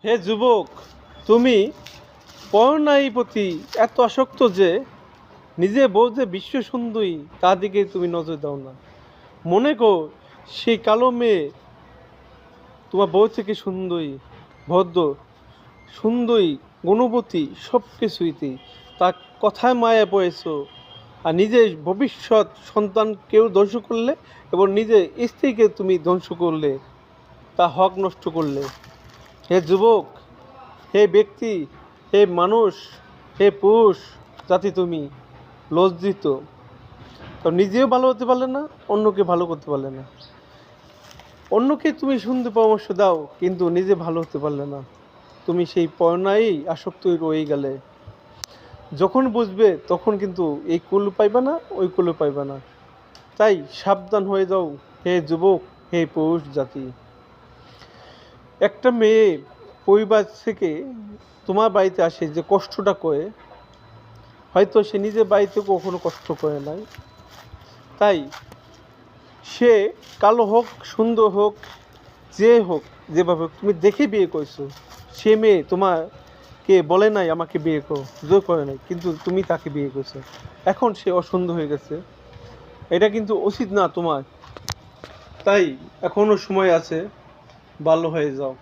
হে যুবক, তুমি পরনারীর প্রতি এত আসক্ত যে নিজে বউ যে বিশ্ব সুন্দরী তার দিকে তুমি নজর দাও না। মনে কর সেই কালো মেয়ে তোমার বউ থেকে সুন্দরী, ভদ্র, সুন্দরী, গুণবতী, সব কিছুইতে তার কথায় মায়া পড়েছো। আর নিজের ভবিষ্যৎ সন্তানকেও ধ্বংস করলে এবং নিজের স্ত্রীকে তুমি ধ্বংস করলে, তা হক নষ্ট করলে। হে যুবক, হে ব্যক্তি, হে মানুষ, হে পুরুষ জাতি, তুমি লজ্জিত। তো নিজেও ভালো হতে পারলে না, অন্যকে ভালো করতে পারলে না। অন্যকে তুমি সুন্দর পরামর্শ দাও, কিন্তু নিজে ভালো হতে পারলে না। তুমি সেই পর্ণায় আসক্ত রয়ে গেলে। যখন বুঝবে তখন কিন্তু এই কুল পাইবে না, ওই কুল পাইবে না। তাই সাবধান হয়ে যাও হে যুবক, হে পুরুষ জাতি। একটা মেয়ে পরিবার থেকে তোমার বাড়িতে আসে যে কষ্টটা করে, হয়তো সে নিজের বাড়িতে কখনো কষ্ট করে নাই। তাই সে কালো হোক, সুন্দর হোক, যে হোক, যেভাবে হোক, তুমি দেখে বিয়ে করছো। সে মেয়ে তোমাকে বলে নাই আমাকে বিয়ে করো, জোর করে নাই, কিন্তু তুমি তাকে বিয়ে করছো। এখন সে অসুন্দর হয়ে গেছে, এটা কিন্তু উচিত না তোমার। তাই এখনো সময় আছে, ভালো হয়ে যাও।